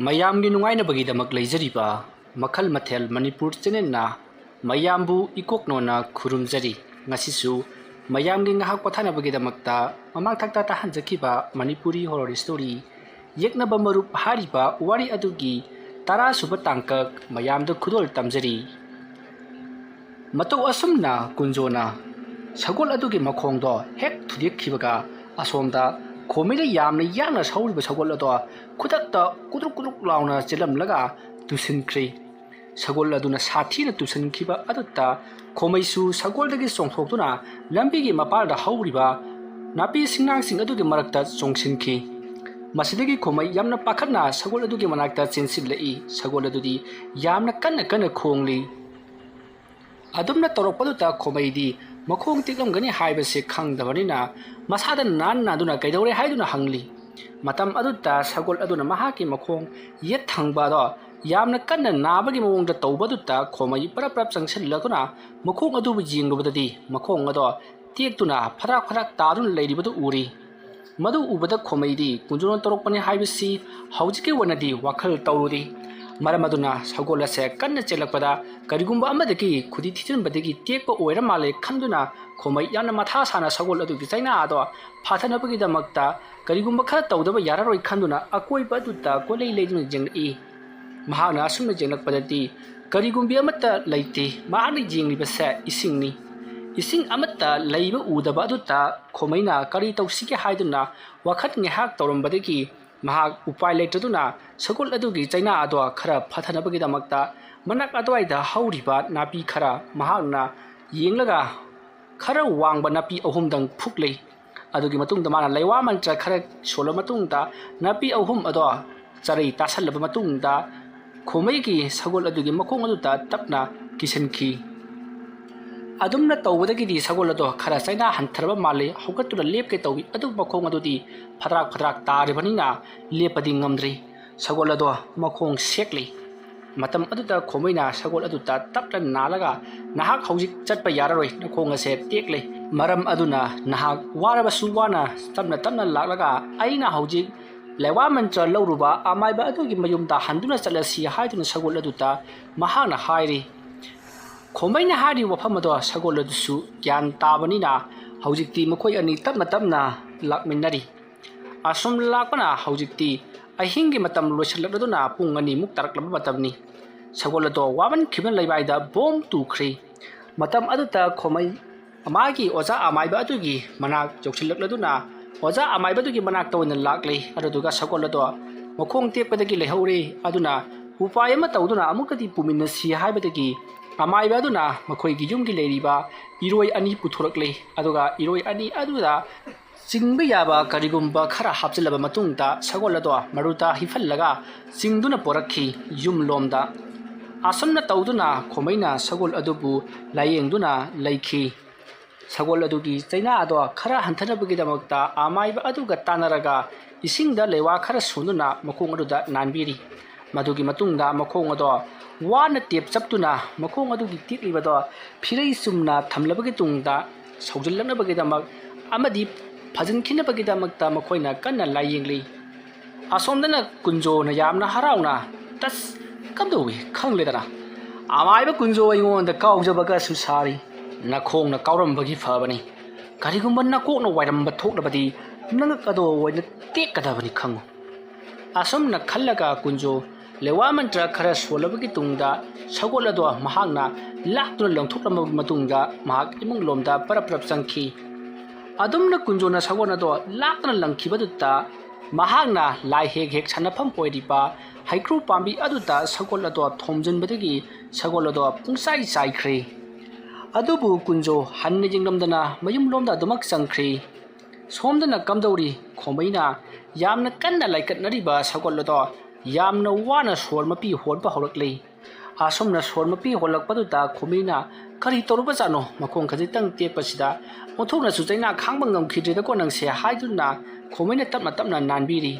ꯃꯌꯥꯝꯒꯤ ꯅꯨꯡꯉꯥꯏꯅꯕꯒꯤꯗꯃꯛ ꯂꯩꯖꯔꯤꯕ ꯃꯈꯜ ꯃꯊꯦꯜ ꯃꯅꯤꯄꯨꯔ ꯆꯦꯅꯦꯜꯅ ꯃꯌꯥꯝꯕꯨ ꯏꯀꯣꯛꯅꯣꯅ ꯈꯨꯔꯨꯝꯖꯔꯤ ꯉꯁꯤꯁꯨ ꯃꯌꯥꯝꯒꯤ ꯉꯥꯏꯍꯥꯛ ꯄꯣꯊꯥꯅꯕꯒꯤꯗꯃꯛꯇ ꯃꯃꯥꯡꯊꯛꯇ ꯇꯥꯍꯟꯖꯈꯤꯕ ꯃꯅꯤꯄꯨꯔꯤ ꯍꯣꯔꯔ ꯁ꯭ꯇꯣꯔꯤ ꯌꯦꯛꯅꯕ ꯃꯔꯨꯞ ꯍꯥꯏꯔꯤꯕ ꯋꯥꯔꯤ ꯑꯗꯨꯒꯤ 10ꯁꯨꯕ ꯇꯥꯡꯀꯛ ꯃꯌꯥꯝꯗ ꯈꯨꯗꯣꯜ ꯇꯝꯖꯔꯤ ꯃꯇꯧ ꯑꯁꯨꯝꯅ ꯀꯨꯟꯖꯣꯅ ꯁꯒꯣꯜ ꯑꯗꯨꯒꯤ ꯃꯈꯣꯡꯗꯣ ꯍꯦꯛ ꯊꯨꯗꯦꯛꯈꯤꯕꯒ ꯑꯁꯣꯝꯗ ꯈꯣꯃꯩꯅ ꯌꯥꯝꯅ ꯌꯥꯡꯅ ꯁꯧꯔꯤꯕ ꯁꯒꯣꯜ ꯑꯗꯣ ꯈꯨꯗꯛꯇ ꯀꯨꯗ꯭ꯔꯨꯛ ꯀꯨꯗ꯭ꯔꯨꯛ ꯂꯥꯎꯅ ꯆꯦꯜꯂꯝꯂꯒ ꯇꯨꯁꯤꯟꯈ꯭ꯔꯦ ꯁꯒꯣꯜ ꯑꯗꯨꯅ ꯁꯥꯊꯤꯅ ꯇꯨꯁꯤꯟꯈꯤꯕ ꯑꯗꯨꯗ ꯈꯣꯃꯩꯁꯨ ꯁꯒꯣꯜꯗꯒꯤ ꯆꯣꯡꯊꯣꯛꯇꯨꯅ ꯂꯝꯕꯤꯒꯤ ꯃꯄꯥꯟꯗ ꯍꯧꯔꯤꯕ ꯅꯥꯄꯤ ꯁꯤꯡꯅꯥꯡꯁꯤꯡ ꯑꯗꯨꯒꯤ ꯃꯔꯛꯇ ꯆꯣꯡꯁꯤꯟꯈꯤ ꯃꯁꯤꯗꯒꯤ ꯈꯣꯃꯩ ꯌꯥꯝꯅ ꯄꯥꯈꯠꯅ ꯁꯒꯣꯜ ꯑꯗꯨꯒꯤ ꯃꯅꯥꯛꯇ ꯆꯦꯟꯁꯤꯜꯂꯛꯏ ꯁꯒꯣꯜ ꯑꯗꯨꯗꯤ ꯌꯥꯝꯅ ꯀꯟꯅ ꯈꯣꯡꯂꯤ ꯑꯗꯨꯝꯅ ꯇꯧꯔꯛꯄꯗꯨꯗ ꯈꯣꯃꯩꯗꯤ ꯃꯈꯣꯡ ꯇꯦꯛꯂꯝꯒꯅꯤ ꯍꯥꯏꯕꯁꯤ ꯈꯪꯗꯕꯅꯤꯅ ꯃꯁꯥꯗ ꯅꯥꯟꯅꯗꯨꯅ ꯀꯩꯗꯧꯔꯦ ꯍꯥꯏꯗꯨꯅ ꯍꯪꯂꯤ ꯃꯇꯝ ꯑꯗꯨꯗ ꯁꯒꯣꯜ ꯑꯗꯨꯅ ꯃꯍꯥꯛꯀꯤ ꯃꯈꯣꯡ ꯌꯦꯠ ꯊꯪꯕꯗꯣ ꯌꯥꯝꯅ ꯀꯟꯅ ꯅꯥꯕꯒꯤ ꯃꯑꯣꯡꯗ ꯇꯧꯕꯗꯨꯗ ꯈꯣꯃꯩ ꯄꯔꯞ ꯆꯪꯁꯤꯜꯂꯗꯨꯅ ꯃꯈꯣꯡ ꯑꯗꯨꯕꯨ ꯌꯦꯡꯂꯨꯕꯗꯗꯤ ꯃꯈꯣꯡ ꯑꯗꯣ ꯇꯦꯛꯇꯨꯅ ꯐꯗꯥꯛ ꯇꯥꯗꯨꯅ ꯂꯩꯔꯤꯕꯗꯨ ꯎꯔꯤ ꯃꯗꯨ ꯎꯕꯗ ꯈꯣꯃꯩꯗꯤ ꯀꯨꯟꯖꯣꯅ ꯇꯧꯔꯛꯄꯅꯤ ꯍꯥꯏꯕꯁꯤ ꯍꯧꯖꯤꯛꯀꯤ ꯑꯣꯏꯅꯗꯤ ꯋꯥꯈꯜ ꯇꯧꯔꯨꯔꯤ ꯃꯔꯝ ꯑꯗꯨꯅ ꯁꯒꯣꯜ ꯑꯁꯦ ꯀꯟꯅ ꯆꯦꯜꯂꯛꯄꯗ ꯀꯔꯤꯒꯨꯝꯕ ꯑꯃꯗꯒꯤ ꯈꯨꯗꯤ ꯊꯤꯖꯤꯟꯕꯗꯒꯤ ꯇꯦꯛꯄ ꯑꯣꯏꯔ ꯃꯥꯜꯂꯦ ꯈꯟꯗꯨꯅ ꯈꯣꯃꯩ ꯌꯥꯝꯅ ꯃꯊꯥ ꯁꯥꯅ ꯁꯒꯣꯜ ꯑꯗꯨꯒꯤ ꯆꯩꯅꯥ ꯑꯗꯣ ꯐꯥꯊꯅꯕꯒꯤꯗꯃꯛꯇ ꯀꯔꯤꯒꯨꯝꯕ ꯈꯔ ꯇꯧꯗꯕ ꯌꯥꯔꯔꯣꯏ ꯈꯟꯗꯨꯅ ꯑꯀꯣꯏꯕ ꯑꯗꯨꯗ ꯀꯣꯏꯂꯩ ꯂꯩꯗꯨꯅ ꯌꯦꯡꯂꯛꯏ ꯃꯍꯥꯛꯅ ꯑꯁꯨꯝꯅ ꯌꯦꯡꯂꯛꯄꯗꯗꯤ ꯀꯔꯤꯒꯨꯝꯕꯤ ꯑꯃꯠꯇ ꯂꯩꯇꯦ ꯃꯍꯥꯛꯅ ꯌꯦꯡꯂꯤꯕꯁꯦ ꯏꯁꯤꯡꯅꯤ ꯏꯁꯤꯡ ꯑꯃꯠꯇ ꯂꯩꯕ ꯎꯗꯕ ꯑꯗꯨꯗ ꯈꯣꯃꯩꯅ ꯀꯔꯤ ꯇꯧꯁꯤꯒꯦ ꯍꯥꯏꯗꯨꯅ ꯋꯥꯈꯜ ꯉꯥꯏꯍꯥꯛ ꯇꯧꯔꯝꯕꯗꯒꯤ ꯃꯍꯥꯛ ꯎꯄꯥꯏ ꯂꯩꯇꯗꯨꯅ ꯁꯒꯣꯜ ꯑꯗꯨꯒꯤ ꯆꯩꯅꯥ ꯑꯗꯣ ꯈꯔ ꯐꯊꯅꯕꯒꯤꯗꯃꯛꯇ ꯃꯅꯥꯛ ꯑꯗꯨꯋꯥꯏꯗ ꯍꯧꯔꯤꯕ ꯅꯥꯄꯤ ꯈꯔ ꯃꯍꯥꯛꯅ ꯌꯦꯡꯂꯒ खरा वांग नापी अहुमदंग फुकले अदुगी मतुंगदा माना लैवा मंत्र खरा सोलो मतुंगदा नापी अहुम अदो चरई तासल्लब मतुंगदा खोमैगी सगोल अदुगी मखोंग अदुदा तपना किसनखी अदुमना तौबदगिदी सगोल अदो खरा चाइना हंथरबा माले हौगतुना लेपके तौबी अदु मखोंग अदुदी फदराक तारिबनिना लेपदि ngamdri सगोल अदो मखोंग सेकले मतम अदुदा खोमैना सगोल अदुदा तपना नालगा नाहक हौजिक चटपा याररोय नखोंग असे टेकले मरम अदुना नाहक वारबसु वाना तपना लालगा अइना हौजिक लेवा मंत्र लौरुबा अमाइबा अदुगी मयुमदा हंदुना चलसी हाइदुना सगोल अदुदा महाना हाइरि खोमैना हारि वफम अदो सगोल अदुसु ज्ञान ताबनिना हौजिकती मखोय अनि तपना लाकमिनरी असुम लाकना हौजिकती अहिंगी मतम लोसलदुना पुंग अनि मुक तरकलब मतमनी सगोल अदो वामन खिबन लैबाइदा बोम तुख्रे मतम अदुता खोमै अमागी ओजा अमाइबा अदुगी मनाक जोक्सिलकलदुना ओजा अमाइबा अदुगी मनाक तोइन लाकले अदुगा सगोल अदो मखोंग तेपदगी लेहौरे अदुना उपाय अमा तौदुना अमुकदी पुमिनसी हाइबदगी अमाइबा अदुना मखोइगी युमगी लेरिबा इरोय अनि पुथोरकले अदुगा इरोय अनि अदुदा चिंगबा याबा करिगुंबा खरा हापचलबा मतुंगदा सगोल अदो मरुता हिफल्लगा चिंगदुना पोरखी युम लोमदा आसमना तौदुना खोमैना सगोल अदुबु लायेंगदुना लैखी सगोल अदुगी चैना अदो खरा हंथनबगिदमक्ता आमाइबा अदुगा तानरगा इसिंगदा लेवा खरा सुनुना मखोंग अदुदा नानबिरी मदुगी मतुंगदा मखोंग अदो वाना टेप चपतुना मखोंग अदुगी टिकलिबदो फिरै सुमना थमलबगी तुंगदा सौजलनबगिदमक अमदि फजनखिनबगिदमक्ता मखोइना कन्ना लायेंगली असोमदना कुंजोना यामना हराउना तस कमदोवी खंगलेदना आमाइबा कुंजो अइंगोंदा काउजबगा सुसारी नखोंगना काउरमबगी फबनी करिगुंबा नकोकना वाइरमबा थोकलबदी नंगक अदो वइना टेककदबनी खंगो असोमना खल्लगा कुंजो लेवा मंत्र खरा सोलबगी तुंगदा सगोल अदो महागना लाक्तुना लंथोकलमबगी मतुंगदा महाग इमुंग लोमदा परप्रप चंखी अदुमना कुंजोना सगोल अदो लाक्तुना लंखिबदुता महागना लाई हेक सनफम ओइरिबा हाइक्रू पांबी अदुदा सगोल अदो थोमजनबदगी सगोल अदो पुंसाई साइख्रे अदुबु कुंजो हन्ने जिंगलमदना मयुम लोमदा दुमक संख्रे सोमदना कमदौरी खोमैना यामना कन्ना लाइकटनरिबा सगोल अदो यामना वाना सोरमपी होनबा हौरकले आसोमना सोरमपी होलकपदुदा खोमैना करी तोरुबा जानो मखोंग खजितंग तेपसिदा ओथोना सुचैना खांबा ngamkhidreda ko nangse haiduna खोमैना तपना नानबिरी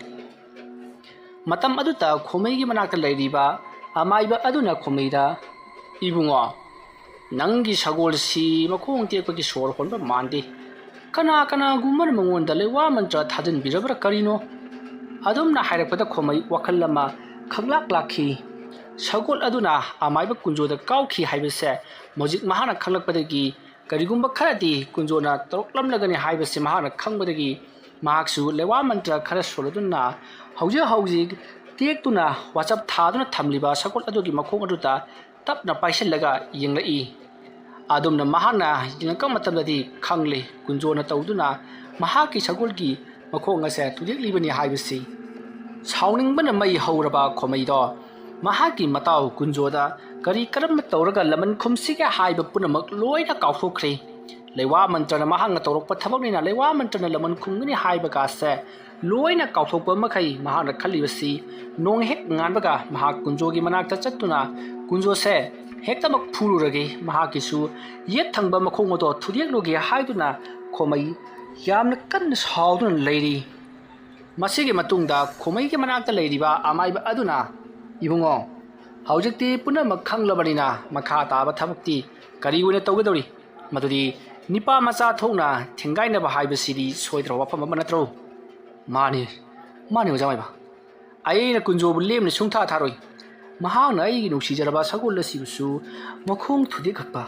मतम अदुता खोमैगी मनाक्ता लैरिबा अमाइबा अदुना खोमैदा इबुंगो नंगी सगोल सी मखोंग तेपगी सोर होनबा मानदे कना गुमर मंगोंदा लेवा मंत्र थाजन बिरबरा करिनो अदुमना हाइरकपदा खोमै वखलमा खंगलाक लाखी सगोल अदुना अमाइब कुंजोदा काउखी हाइबसे मोजिक महाना खंगलकपदगी करिगुंबा खरदी कुंजोना तोरकलमलगनि हाइबसे महाना खंगबदगी महाक्सु लेवा मंत्र खर सोलदुना हौजिक टेक्तुना वाचप थादुना थमलिबा सगोल अदुगी मखोंग अदुता तपना पाइसलगा यंगलई आदुमना महाना यंगका मतमददी खंगले कुंजोना तौदुना महाकी सगोलगी मखोंग असे तुदिकलिबनि हाइबसी साउनिंगबना मई हौरबा खोमैदो महाकी मताउ कुंजोदा करी करम तौरगा लमन खुमसिगे हाइब पुनमक लोइना काउथोख्रे लेवा मंत्रना महांग तौरकप थबकनिना लेवा मंत्रना लमन खुमगनि हाइब कासे लोइना काउथोकप मखै महाना खलिबसी नोंग हेक nganbaga महाक कुंजोगी मनाकता चत्तुना कुंजोसे हेक्तमक फुरुरगे महाकिसु येत थंगबा मखोंगदो थुदियकलोगे हाइदुना खोमै यामना कन्न साउदुना लेरी मसिगे मतुंगदा खोमैगे मनाकता लेरिबा अमाइबा अदुना इबुंगो हौजिकती पुनमक खंगलबनिना मखा ताबा थबकती करी ओइना तौगदौरी मदुदी निपा मचा थोंना थेंगाइनबा हाइबसिदी सोइद्रो वफम अमा नत्रो माने ओजामाइबा अइना कुंजोबु लेमना सुंथा थारोइ महांना अइगी नुसिजरबा सगोलसिबुसु मखोंग थुदिखक्पा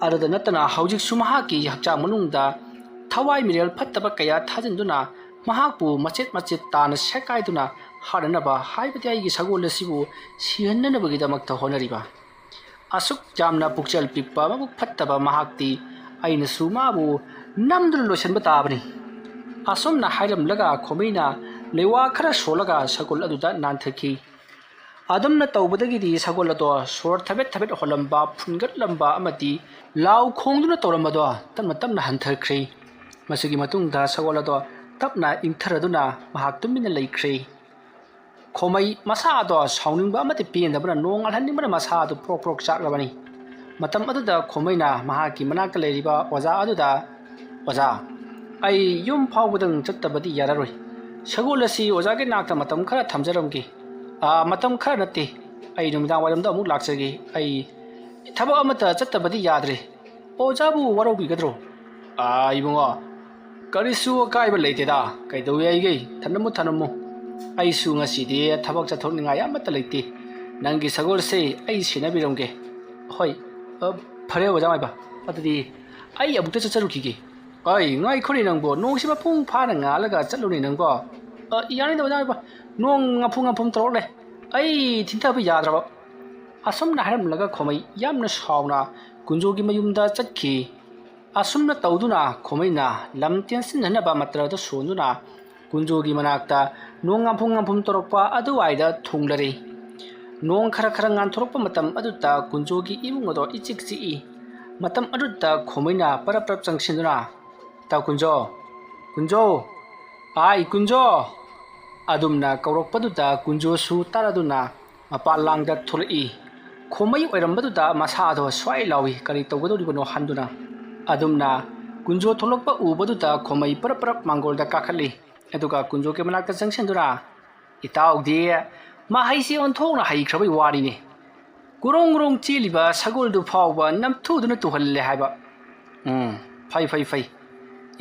अदुदा नत्तना हौजिकसु महाकी हक्चा मनुंगदा थवाई मिरेल फत्तबा कया थाजिंदुना महाकपु मचेत ताना सेकाइदुना हारनबा हाइबति आइगी सगोलसिबु सिहन्ननबगिदमक्ता होनरिबा असुक जामना पुक्चल पिक्पा मबुक फत्तबा महाक्ति अइनसु माबु नमदुन लोसनबा ताबनि असोमना हाइरमलगा खोमैना लेवा खरा सोलगा सगोल अदुदा नानथखि आदमना तौबदगिदी सगोल अदो सोर थबेत होलंबा फुनगतलंबा अमति लाउ खोंगदुना तौरमदो तमना हंथख्रे मसिगी मतुंगदा सगोल अदो तपना इंथरदुना महाक तुमिना लैख्रे खोमै मसादो साउनिंगबा अमति पेंदबना नोंग अलहनिबना मसादो प्रोक चाकलबनी मतम अदुदा खोमैना महाकी मनाकता लेरिबा ओजा अदुदा ओजा आई युम फाउबदंग चत्तबदी याररोय सगोलसी ओजागे नाकता मतम खरा थमजरमगे मतम खरा नत्ते आई नुमिदांग वायरमदा अमुक लाक्सगे आई थबक अमता चत्तबदी याद्रे ओजाबु वरौबिगद्रो इबुंगो करिसु अकाइबा लेतेदा कैदौय आइगे थनमु अइसु ngasiदी थबक चथोकनिंगा यामता लेते नंगी सगोलसे आई सिनाबिरमगे होय फरे ओजामाइबा अदुदी आई अबुक्ता चचरुखिगे आई ngai khori nangbo nongsiba phung phana ngalaga chaluni nangbo yani da ojaमाइबा nong ngapum torole ai thinta ba yadraba asumna haramlaga khomai yamna sauna kunjogi mayumda chakhi asumna tawduna khomaina lamtian sinhanaba matra da sonuna kunjogi manakta nong ngapum torokpa aduwaida thunglari nong khara ngan thorokpa matam aduta kunjogi ibungodo ichikchi matam aduta khomaina parap changsinduna ta kunjo ai kunjo adumna kaurokpaduta kunjo su taraduna mapalangda thulai khomai oirambaduta masado swai lawi kari tawgodoribano handuna adumna kunjo tholokpa ubaduta khomai parap mangolda kakhali eduga kunjo ke manakta changsindura itaudi mahaisi onthongna haikhrabai warine kurong chiliba sagoldu phawba namthuduna tuhalle haiba fai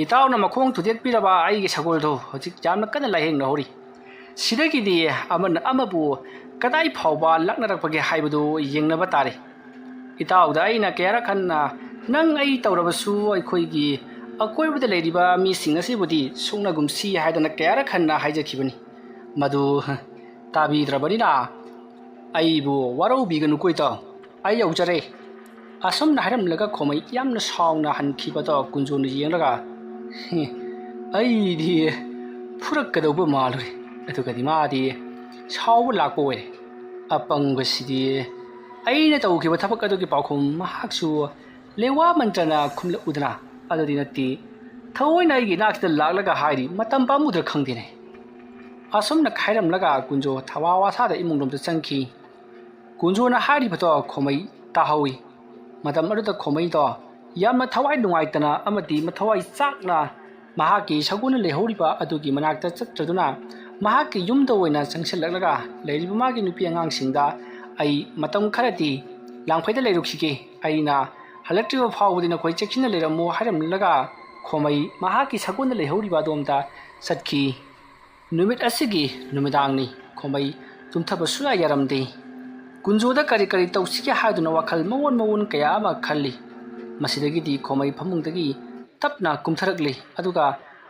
itauna makhong tudek piraba aigi sagoldu hojik jamna kana laheng na hori sidagidi amabu kadai phawba laknarakpage haibadu yengnaba tare itauda aina kera khanna nang ai tawrabasu aikhoigi akoibada leiriba mi singasibudi sungnagumsi haidana kera khanna haijakhibani madu tabi drabanina aibu warau biganu koita ai yaujare asomna haramlaga khomai yamna saungna hankibada kunjonu yengraga ai di furakkadoba malure adugadi madi sawu lakpo we apanggasidi aina tawkiba thabak adugi paukhum mahaksu lewa mantrana khumla udana adudi natti thawoina igi nakta laklaga hairi matam pamudra khangdine asomna khairamlaga kunjo thawawa sada imungdomda changki kunjo na hari bhato khomai tahawi matam aduda khomai do yamna thawai nungaitana amati mathawai chakna mahaki saguna lehoriba adugi manakta chatraduna mahaki yumda oina changsilaklaga leiriba magi nupi angangsingda ai matam kharati langphaida leirukhige aina halaktriba phawdina khoi chekchina leiramo haramlaga khomai mahaki saguna lehoriba domda satki numit asigi numidangni khomai tumthaba suya yaramde kunjoda kari kari tawsige haiduna wakal mawon kaya ama khalli masidagi di khomai phamungdagi tapna kumtharakli aduga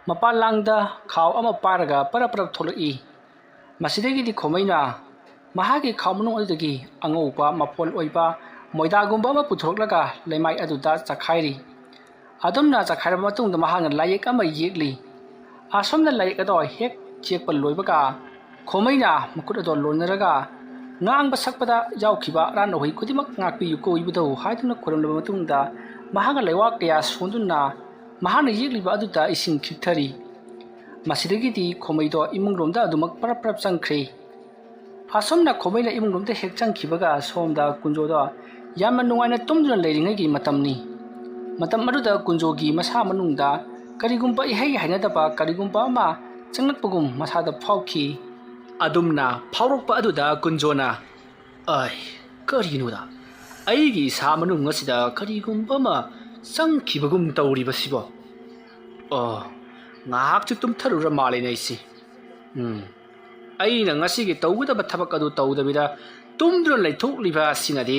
mapalangda khaw ama paraga parap tholai masidagi di khomaina mahagi khawmnu adagi angoupa mapol oiba moidagumba ma puthroklaga leimai aduda chakhairi adumna chakhaira matungda mahanga layek ama yekli asomna layek ado hek chekpa loibaga khomaina mukut ado lonaraga ngang basakpada yaukhiba ran hoi kudimak ngakpi yuko ibudo haiduna khoramlaba matungda mahanga leiwa kaya sonduna mahana yekliba aduda ising khithari masidagi di khomaido imungromda adumak parap changkhre asomna khomaina imungromda hek changkhibaga somda kunjoda yamna nungaina tumduna leiringai gi matamni matam aduda kunjogi masa manungda karigumba ihai hainadaba karigumba ma changnakpagum masada phauki adumna phaurokpa aduda kunjona ai karinoda aigi sa manung asida karigumba ma changkhibagum tawribasibo ngahak chu tumtharura male naisi aina ngasigi tawgudaba thabak adu tawdabida tumduna leithokliba sinade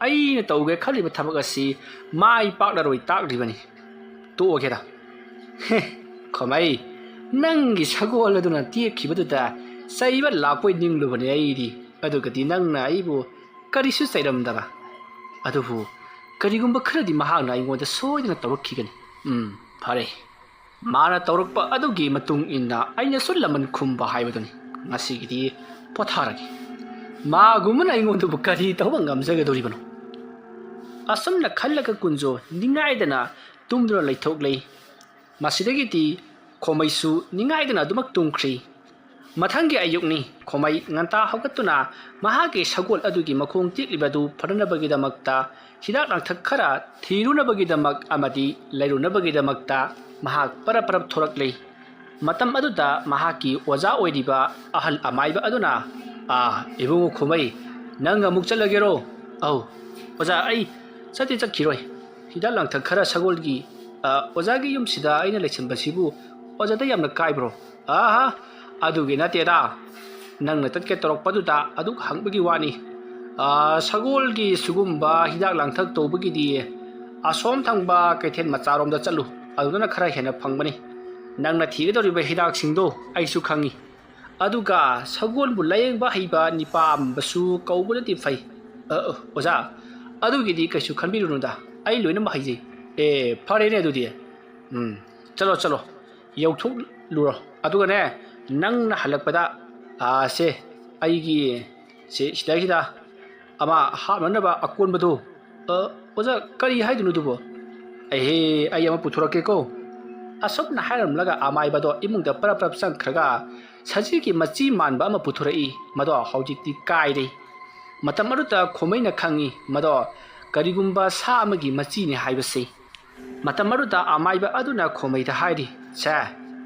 aina tawge khaliba thabak asi mai paklaroi takribani to ogera khomai nangi sagol aduna tiekhibaduda saiba lapoi ninglubani aidi adugadi nangna aibu karisu sairamdaba adubu karigumba kharadi mahangna aingoda soidana tawrakhigani phare mana tawrakpa adugi matung inna aina sulaman khumba haibaduni ngasigidi potharagi ma gumana aingoda bukari tawangam jagadoribano asomna khallaga kunjo ningaidana tumduna leithoklei masidagiti khomaisu ningaidana adumak tungkhri mathangi ayukni khomai nganta hawgatuna mahage sagol adugi makhong tiklibadu pharanabagi-damakta hidak langthak khara thirunabagi-damak amadi leirunabagi-damakta mahak parap thoraklei matam aduda mahaki oja oiriba ahal amaiba aduna ibungu khomai nanga muk chalagero au oja ai chati chakhiroi hidak langthak khara sagolgi ozagi yumsida aina lechinbasibu ozada yamna kaibro adugi nateda nangna tatke torokpaduda aduk hangbagi wani sagolgi sugumba hidak langthak tobagi di asom thangba kaithen macharomda chalu aduna khara hena phangbani nangna thigedoriba hidak singdo aisu khangi aduga sagol bu layengba heiba nipam basu kaubulati fai oza adugi di kaisu khanbirunuda ai loina ma haiji phare ne adudi chalo yauthuk luro aduga ne nangna halakpada se aigi se sidagida ama hamnaba akonbadu oza kari haidunu dubo ai ama puthurake ko asopna hairamlaga amaibado imungda parap changkhraga sajigi machi manba ama puthurai mado haujikti kaire matam aruta khomaina khangi mado karigumba sa amagi machi ni haibase matam aruta amaiba aduna khomaida hairi cha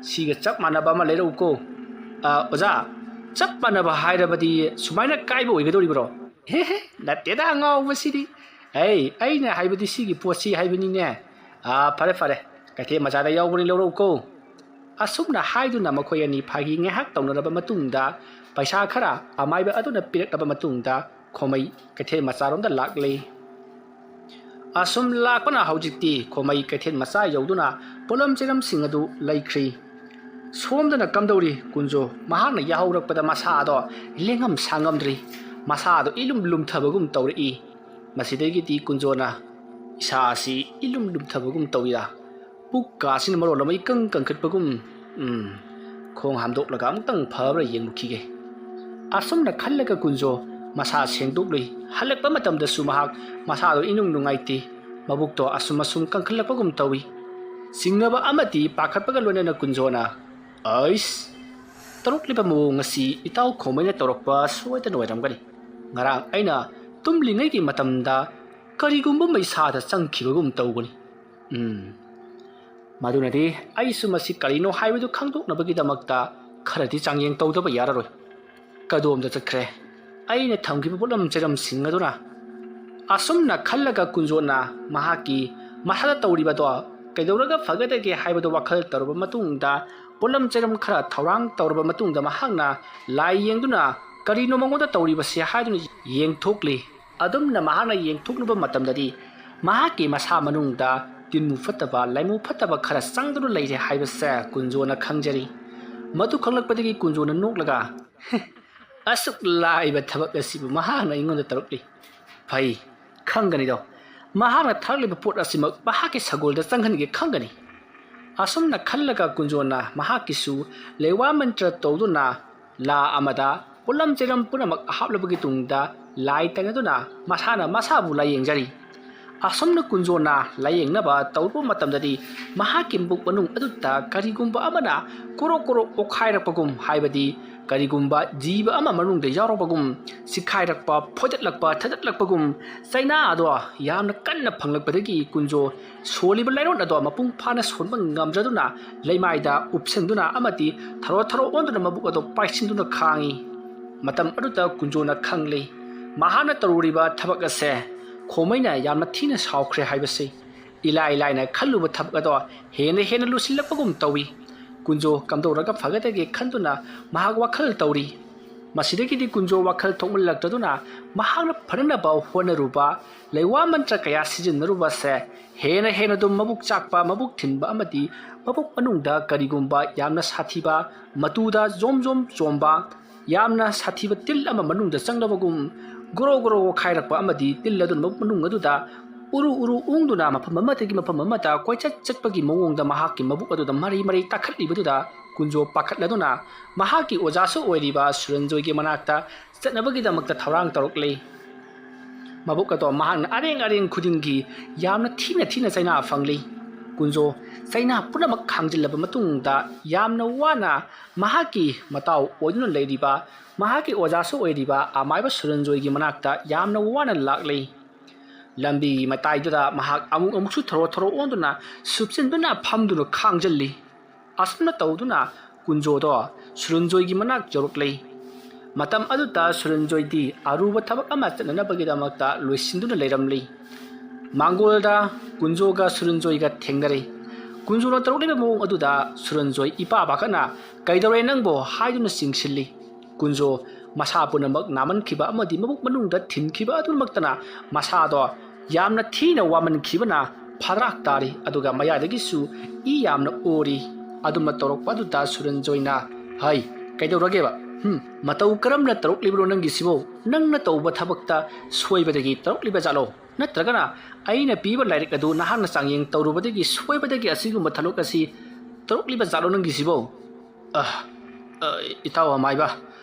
siga chap manaba ma leirauko oza chap manaba hairabadi sumaina kaiba oigadoribro nateda ngawbasidi aina haibadi sigi pochi haibani ne fare kaithe majada yawbani leirauko asumna haiduna makhoi ani phagi ngehak tawnaraba matungda paisa khara amaiba aduna pirakaba matungda khomai kaithe macharomda laklei asum lakpana haujikti khomai kaithen macha yauduna polam cheram singadu laikhri somdana kamdori kunjo mahana yahaurakpada masado lengam sangamdri masado ilum thabagum tawri masidagi ti kunjona isasi ilum thabagum tawira pukka sin marolamai kang khatpagum khong hamdok laga amtang phabra yengmukhige asumna khallaga kunjo masa sengdoklei halakpa matamda sumahak masado inung nungaiti mabukto asum kangkhalapagum tawi singnaba amati pakhatpaga lonena kunjona ais tarukliba mo ngasi itaw khomaina torokpa soida noiramgani ngarang aina tumlingai gi matamda karigumba maisada changkhibagum tawgani madunadi aisu masi karino haibedu khangdoknabagi damakta kharati changyeng tawdaba yararoi kadomda chakre aina thamgiba bolam cheram singaduna asumna khallaga kunjona mahaki mahada tawribado kaidoraga fagadage haibado wakhal taruba matungda bolam cheram khara thawrang tawraba matungda mahangna lai yengduna ꯀꯔꯤꯅꯣ ꯃꯉꯣꯟꯗ ꯇꯧꯔꯤꯕꯁꯦ ꯍꯥꯏꯗꯨꯅ ꯌꯦꯡꯊꯣꯛꯂꯤ ꯑꯗꯨꯝꯅ ꯃꯍꯥꯛꯅ ꯌꯦꯡꯊꯣꯛꯂꯨꯕ ꯃꯇꯝꯗꯗꯤ ꯃꯍꯥꯛꯀꯤ ꯃꯁꯥ ꯃꯅꯨꯡꯗ ꯇꯤꯟꯃꯨ ꯐꯠꯇꯕ ꯂꯩꯃꯨ ꯐꯠꯇꯕ ꯈꯔ ꯆꯪꯗꯨꯅ ꯂꯩꯔꯦ ꯍꯥꯏꯕꯁꯦ ꯀꯨꯟꯖꯣꯅ ꯈꯪꯖꯔꯤ ꯃꯗꯨ ꯈꯪꯂꯛꯄꯗꯒꯤ ꯀꯨꯟꯖꯣꯅ ꯅꯣꯛꯂꯒ ꯑꯁꯨꯛ ꯂꯥꯏꯕ ꯊꯕꯛ ꯑꯁꯤꯕꯨ ꯃꯍꯥꯛꯅ ꯑꯩꯉꯣꯟꯗ ꯇꯧꯔꯛꯂꯤ ꯐꯩ ꯈꯪꯒꯅꯤꯗꯣ ꯃꯍꯥꯛꯅ ꯊꯥꯔꯛꯂꯤꯕ ꯄꯣꯠ ꯑꯁꯤꯃꯛ ꯃꯍꯥꯛꯀꯤ ꯁꯒꯣꯜꯗ ꯆꯪꯍꯟꯒꯦ ꯈꯪꯒꯅꯤ ꯑꯁꯨꯝꯅ ꯈꯜꯂꯒ ꯀꯨꯟꯖꯣꯅ ꯃꯍꯥꯛꯀꯤꯁꯨ ꯂꯩꯋꯥ ꯃꯟꯇ꯭ꯔ ꯇꯧꯗꯨꯅ ꯂꯥ ꯑꯃꯗ ꯄꯣꯠꯂꯝ ꯆꯩꯔꯝ ꯄꯨꯝꯅꯃꯛ ꯍꯥꯞꯂꯕꯒꯤ ꯇꯨꯡꯗ ꯂꯥꯏ ꯇꯩꯅꯗꯨꯅ ꯃꯁꯥꯅ ꯃꯁꯥꯕꯨ ꯂꯥꯌꯦꯡꯖꯔꯤ ꯑꯁꯨꯝꯅ ꯀꯨꯟꯖꯣꯅ ꯂꯥꯌꯦꯡꯅꯕ ꯇꯧꯔꯨꯕ ꯃꯇꯝꯗꯗꯤ ꯃꯍꯥꯛꯀꯤ ꯃꯕꯨꯛ ꯃꯅꯨꯡ ꯑꯗꯨꯗ ꯀꯔꯤꯒꯨꯝꯕ ꯑꯃꯅ ꯀꯣꯔꯣꯛ ꯀꯣꯔꯣꯛ ꯑꯣꯛꯈꯥꯏꯔꯛꯄꯒꯨꯝ ꯍꯥꯏꯕꯗꯤ ꯀꯔꯤꯒꯨꯝꯕ ꯖꯤꯕ ꯑꯃ ꯃꯅꯨꯡꯗ ꯌꯥꯎꯔꯛꯄꯒꯨꯝ ꯆꯤꯛꯈꯥꯏꯔꯛꯄ ꯐꯣꯏꯗꯠꯂꯛꯄ ꯊꯗꯠꯂꯛꯄꯒꯨꯝ ꯆꯩꯅꯥ ꯑꯗꯣ ꯌꯥꯝꯅ ꯀꯟꯅ ꯐꯪꯂꯛꯄꯗꯒꯤ ꯀꯨꯟꯖꯣ ꯁꯣꯜꯂꯤꯕ ꯂꯩꯔꯣꯟ ꯑꯗꯣ ꯃꯄꯨꯡ ꯐꯥꯅ ꯁꯣꯟꯕ ꯉꯝꯗ꯭ꯔꯗꯨꯅ ꯂꯩꯃꯥꯏꯗ ꯎꯞꯁꯤꯟꯗꯨꯅ ꯑꯃꯗꯤ ꯊꯔꯣ ꯊꯔꯣ ꯑꯣꯟꯗꯨꯅ ꯃꯕꯨꯛ ꯑꯗꯣ ꯄꯥꯏꯁꯤꯟꯗꯨꯅ ꯈꯥꯡꯉꯤ ꯃꯇꯝ ꯑꯗꯨꯗ ꯀꯨꯟꯖꯣꯅ ꯈꯪꯂꯤ ꯃꯍꯥꯛꯅ ꯇꯧꯔꯨꯔꯤꯕ ꯊꯕꯛ ꯑꯁꯦ ꯈꯣꯃꯩꯅ ꯌꯥꯝꯅ ꯊꯤꯅ ꯁꯥꯎꯈ꯭ꯔꯦ ꯍꯥꯏꯕꯁꯤ ꯏꯂꯥꯏ ꯂꯥꯏꯅ ꯈꯜꯂꯨꯕ ꯊꯕꯛ ꯑꯗꯣ ꯍꯦꯟꯅ ꯂꯨꯁꯤꯜꯂꯛꯄꯒꯨꯝ ꯇꯧꯏ ꯀꯨꯟꯖꯣ ꯀꯝꯗꯧꯔꯒ ꯐꯒꯗꯒꯦ ꯈꯟꯗꯨꯅ ꯃꯍꯥꯛ ꯋꯥꯈꯜ ꯇꯧꯔꯤ ꯃꯁꯤꯗꯒꯤꯗꯤ ꯀꯨꯟꯖꯣ ꯋꯥꯈꯜ ꯊꯣꯛꯃꯜꯂꯛꯇꯗꯨꯅ ꯃꯍꯥꯛꯅ ꯐꯅꯅꯕ ꯍꯣꯠꯅꯔꯨꯕ ꯂꯩꯋꯥ ꯃꯟꯇ꯭ꯔ ꯀꯌꯥ ꯁꯤꯖꯤꯟꯅꯔꯨꯕꯁꯦ ꯍꯦꯟꯅ ꯑꯗꯨꯝ ꯃꯕꯨꯛ ꯆꯥꯛꯄ ꯃꯕꯨꯛ ꯊꯤꯟꯕ ꯑꯃꯗꯤ ꯃꯕꯨꯛ ꯃꯅꯨꯡꯗ ꯀꯔꯤꯒꯨꯝꯕ ꯌꯥꯝꯅ ꯁꯥꯊꯤꯕ ꯃꯇꯨꯗ ꯖꯣꯝ ꯖꯣꯝ ꯆꯣꯝꯕ ꯌꯥꯝꯅ ꯁꯥꯊꯤꯕ ꯇꯤꯜ ꯑꯃ ꯃꯅꯨꯡꯗ ꯆꯪꯂꯕꯒꯨꯝ ꯒꯣꯔꯣ ꯒꯣꯔꯣ ꯈꯥꯏꯔꯛꯄ ꯑꯃꯗꯤ ꯇꯤꯜ ꯑꯗꯨꯅ ꯃꯕꯨꯛ ꯃꯅꯨꯡ ꯑꯗꯨꯗ ꯎꯔꯨ ꯎꯪꯗꯨꯅ ꯃꯐꯝ ꯑꯃꯗꯒꯤ ꯃꯐꯝ ꯑꯃꯗ ꯀꯣꯏꯆꯠ ꯆꯠꯄꯒꯤ ꯃꯑꯣꯡꯗ ꯃꯍꯥꯛꯀꯤ ꯃꯕꯨꯛ ꯑꯗꯨꯗ ꯃꯔꯩ ꯇꯥꯈꯠꯂꯤꯕꯗꯨꯗ ꯀꯨꯟꯖꯣ ꯄꯥꯈꯠꯂꯗꯨꯅ ꯃꯍꯥꯛꯀꯤ ꯑꯣꯖꯥꯁꯨ ꯑꯣꯏꯔꯤꯕ ꯁꯨꯔꯟꯖꯣꯏꯒꯤ ꯃꯅꯥꯛꯇ ꯆꯠꯅꯕꯒꯤꯗꯃꯛꯇ ꯊꯧꯔꯥꯡ ꯇꯧꯔꯛꯂꯤ ꯃꯕꯨꯛ ꯑꯗꯣ ꯃꯍꯥꯛꯅ ꯑꯔꯦꯡ ꯈꯨꯗꯤꯡꯒꯤ ꯌꯥꯝꯅ ꯊꯤꯅ ꯆꯩꯅꯥ ꯐꯪꯂꯤ ꯀꯨꯟꯖꯣ ꯆꯩꯅꯥ ꯄꯨꯝꯅꯃꯛ ꯈꯥꯡꯖꯤꯜꯂꯕ ꯃꯇꯨꯡꯗ ꯌꯥꯝꯅ ꯋꯥꯅ ꯃꯍꯥꯛꯀꯤ ꯃꯇꯥꯎ ꯑꯣꯏꯗꯨꯅ ꯂꯩꯔꯤꯕ ꯃꯍꯥꯛꯀꯤ ꯑꯣꯖꯥꯁꯨ ꯑꯣꯏꯔꯤꯕ ꯑꯃꯥꯏꯕ ꯁꯨꯔꯟꯖꯣꯏꯒꯤ ꯃꯅꯥꯛꯇ ꯌꯥꯝꯅ ꯋꯥꯅ ꯂꯥꯛꯂꯤ ꯂꯝꯕꯤꯒꯤ ꯃꯇꯥꯏꯗꯨꯗ ꯃꯍꯥꯛ ꯑꯃꯨꯛꯁꯨ ꯊꯔꯣ ꯑꯣꯟꯗꯨꯅ ꯁꯨꯞꯆꯤꯟꯗꯨꯅ ꯐꯝꯗꯨꯅ ꯈꯥꯡꯖꯤꯜꯂꯤ ꯑꯁꯨꯝꯅ ꯇꯧꯗꯨꯅ ꯀꯨꯟꯖꯣꯗꯣ ꯁꯨꯔꯟꯖꯣꯏꯒꯤ ꯃꯅꯥꯛ ꯌꯧꯔꯛꯂꯤ ꯃꯇꯝ ꯑꯗꯨꯗ ꯁꯨꯔꯟꯖꯣꯏꯗꯤ ꯑꯔꯨꯕ ꯊꯕꯛ ꯑꯃ ꯆꯠꯅꯅꯕꯒꯤꯗꯃꯛꯇ ꯂꯣꯏꯁꯤꯟꯗꯨꯅ ꯂꯩꯔꯝꯂꯤ ꯃꯥꯡꯒꯣꯜꯗ ꯀꯨꯟꯖꯣꯒ ꯁꯨꯔꯟꯖꯣꯏꯒ ꯊꯦꯡꯅꯔꯤ ꯀꯨꯟꯖꯣꯅ ꯇꯧꯔꯛꯂꯤꯕ ꯃꯑꯣꯡ ꯑꯗꯨꯗ ꯁꯨꯔꯟꯖꯣꯏ ꯏꯄꯥ ꯄꯥꯈꯠꯅ ꯀꯩꯗꯧꯔꯦ ꯅꯪꯕꯣ ꯍꯥꯏꯗꯨꯅ ꯆꯤꯡꯁꯤꯜꯂꯤ ꯀꯨꯟꯖꯣ ꯃꯁꯥ ꯄꯨꯝꯅꯃꯛ ꯅꯥꯃꯟꯈꯤꯕ ꯑꯃꯗꯤ ꯃꯕꯨꯛ ꯃꯅꯨꯡꯗ ꯊꯤꯟꯈꯤꯕ ꯑꯗꯨꯃꯛꯇꯅ ꯃꯁꯥꯗꯣ ꯌꯥꯝꯅ ꯊꯤꯅ ꯋꯥꯃꯟꯈꯤꯕꯅ ꯐꯗ꯭ꯔꯥꯛ ꯇꯥꯔꯤ ꯑꯗꯨꯒ ꯃꯌꯥꯗꯒꯤꯁꯨ ꯏ ꯌꯥꯝꯅ ꯑꯣꯔꯤ ꯑꯗꯨꯝꯅ ꯇꯧꯔꯛꯄ ꯑꯗꯨꯗ ꯁꯨꯔꯟꯖꯣꯏꯅ ꯍꯩ ꯀꯩꯗꯧꯔꯒꯦꯕ ꯃꯇꯧ ꯀꯔꯝꯅ ꯇꯧꯔꯛꯂꯤꯕꯅꯣ ꯅꯪꯒꯤꯁꯤꯕꯣ ꯅꯪꯅ ꯇꯧꯕ ꯊꯕꯛꯇ ꯁꯣꯏꯕꯗꯒꯤ ꯇꯧꯔꯛꯂꯤꯕ ꯖꯥꯠꯂꯣ ꯅꯠꯇ꯭ꯔꯒꯅ ꯑꯩꯅ ꯄꯤꯕ ꯂꯥꯏꯔꯤꯛ ꯑꯗꯨ ꯅꯍꯥꯛꯅ ꯆꯥꯡꯌꯦꯡ ꯇꯧꯔꯨꯕꯗꯒꯤ ꯁꯣꯏꯕꯗꯒꯤ ꯑꯁꯤꯒꯨꯝꯕ ꯊꯕꯛ ꯑꯁꯤ ꯇꯧꯔꯛꯂꯤꯕ ꯖꯥꯠꯂꯣ ꯅꯪꯒꯤꯁꯤꯕꯣ ꯏꯇꯥꯎ ꯑꯃꯥꯏꯕ